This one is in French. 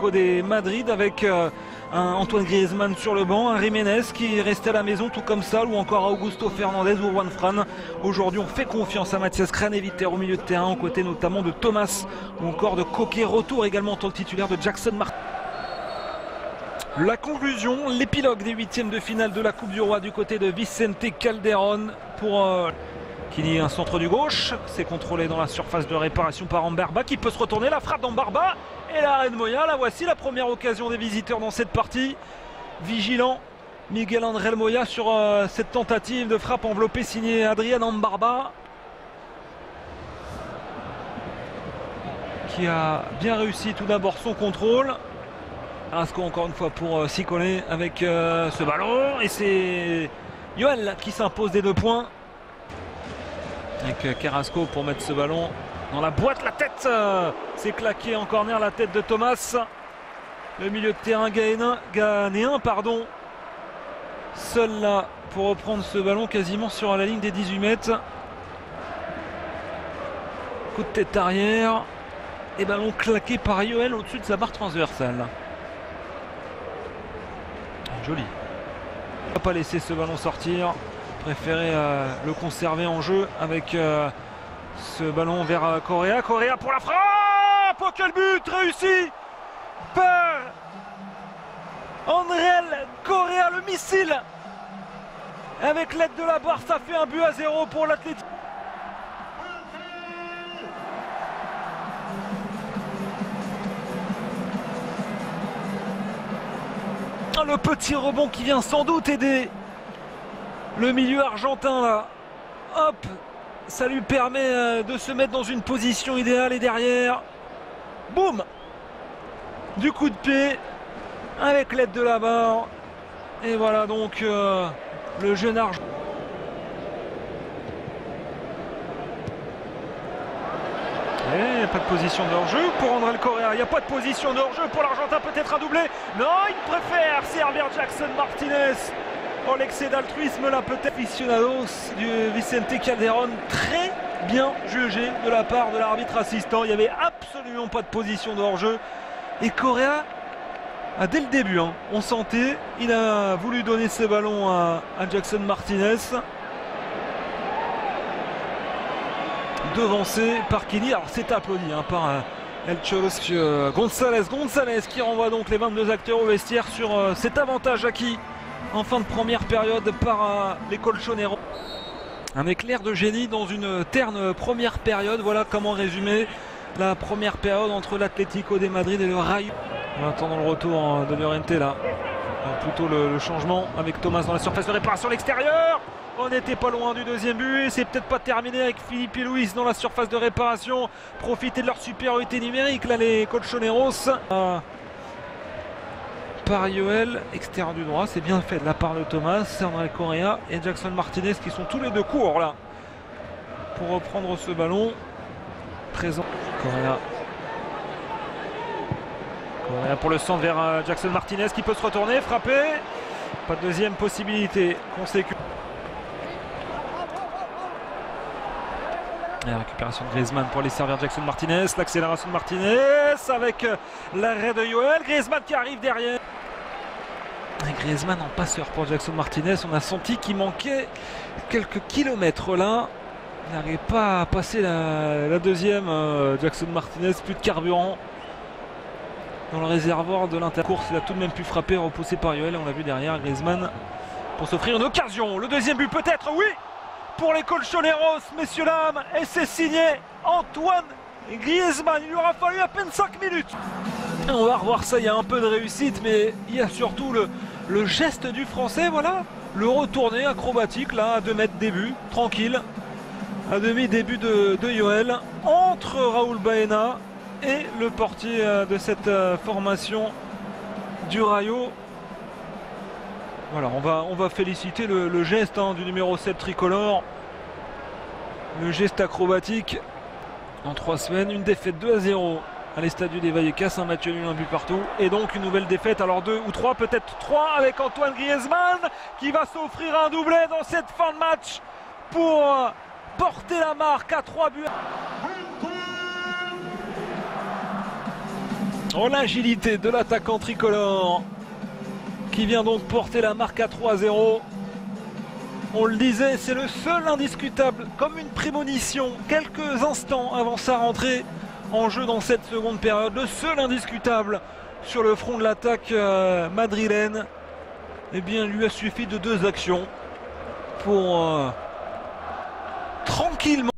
l'Atlético de Madrid avec un Antoine Griezmann sur le banc, un Jiménez qui restait à la maison tout comme ça, ou encore Augusto Fernandez ou Juan Fran. Aujourd'hui on fait confiance à Mathias Craneviter au milieu de terrain, aux côtés notamment de Thomas ou encore de Koke. Retour également en tant que titulaire de Jackson Martinez. La conclusion, l'épilogue des huitièmes de finale de la Coupe du Roi du côté de Vicente Calderón pour Kili, un centre du gauche. C'est contrôlé dans la surface de réparation par Ambarba qui peut se retourner. La frappe d'Ambarba et l'arrêt de Moya. La voici, la première occasion des visiteurs dans cette partie. Vigilant Miguel André Moya sur cette tentative de frappe enveloppée signée Adrián Ambarba, qui a bien réussi tout d'abord son contrôle. Carrasco encore une fois pour s'y coller avec ce ballon, et c'est Yoel qui s'impose des 2 points avec Carrasco pour mettre ce ballon dans la boîte. La tête, c'est claqué en corner, la tête de Thomas, le milieu de terrain ghanéen, seul là pour reprendre ce ballon quasiment sur la ligne des 18 mètres. Coup de tête arrière et ballon claqué par Yoel au-dessus de sa barre transversale. Joli. Il ne va pas laisser ce ballon sortir. Préféré le conserver en jeu avec ce ballon vers Correa. Correa pour la frappe. Oh, quel but réussi par André Correa, le missile. Avec l'aide de la barre, ça fait 1-0 pour l'Atlético. Le petit rebond qui vient sans doute aider le milieu argentin là. Hop, ça lui permet de se mettre dans une position idéale, et derrière, boum, du coup de pied avec l'aide de la barre. Et voilà donc le jeune argentin. Et pas de position de hors-jeu pour André Correa. Il n'y a pas de position de hors-jeu pour l'Argentin, peut-être un doublé. Non, il préfère servir Jackson Martinez. Oh, l'excès d'altruisme là, peut-être. Aficionados du Vicente Calderón, très bien jugé de la part de l'arbitre assistant. Il n'y avait absolument pas de position de hors-jeu. Et Correa, dès le début, on sentait, il a voulu donner ce ballon à Jackson Martinez. Devancé par Kili, alors c'est applaudi par El Cholo González qui renvoie donc les 22 acteurs au vestiaire sur cet avantage acquis en fin de première période par les Colchoneros. Un éclair de génie dans une terne première période. Voilà comment résumer la première période entre l'Atlético de Madrid et le Rayo. En attendant le retour de Llorente là, plutôt le changement avec Thomas dans la surface de réparation à l'extérieur. On n'était pas loin du deuxième but, et c'est peut-être pas terminé avec Philippe et Luis dans la surface de réparation. Profiter de leur supériorité numérique là, les Colchoneros. Par Yoel, extérieur du droit, c'est bien fait de la part de Thomas, André Correa et Jackson Martinez qui sont tous les deux courts là pour reprendre ce ballon. Présent Correa pour le centre vers Jackson Martinez qui peut se retourner, frapper. Pas de deuxième possibilité consécutive. La récupération de Griezmann pour aller servir Jackson Martinez. L'accélération de Martinez avec l'arrêt de Yoel. Griezmann qui arrive derrière. Et Griezmann en passeur pour Jackson Martinez. On a senti qu'il manquait quelques kilomètres là. Il n'arrive pas à passer la deuxième. Jackson Martinez, plus de carburant dans le réservoir de l'intercourse. Il a tout de même pu frapper, repoussé par Yoel. On l'a vu derrière Griezmann pour s'offrir une occasion. Le deuxième but peut-être, oui, pour les Colchoneros, messieurs dames, et c'est signé Antoine Griezmann. Il lui aura fallu à peine 5 minutes. On va revoir ça, il y a un peu de réussite, mais il y a surtout le geste du Français, voilà. Le retourné acrobatique, là, à 2 mètres début, tranquille. À demi-début de Yoel, entre Raúl Baena et le portier de cette formation du Rayo. Voilà, on va féliciter le geste du numéro 7 tricolore. Le geste acrobatique en 3 semaines. Une défaite 2-0 à l'Estadio de Vallecas, un match nul, un but partout. Et donc une nouvelle défaite, alors 2 ou 3, peut-être 3 avec Antoine Griezmann qui va s'offrir un doublé dans cette fin de match pour porter la marque à 3 buts. Oh, l'agilité de l'attaquant tricolore qui vient donc porter la marque à 3-0. On le disait, c'est le seul indiscutable, comme une prémonition, quelques instants avant sa rentrée en jeu dans cette seconde période. Le seul indiscutable sur le front de l'attaque madrilène. Eh bien, il lui a suffi de 2 actions pour tranquillement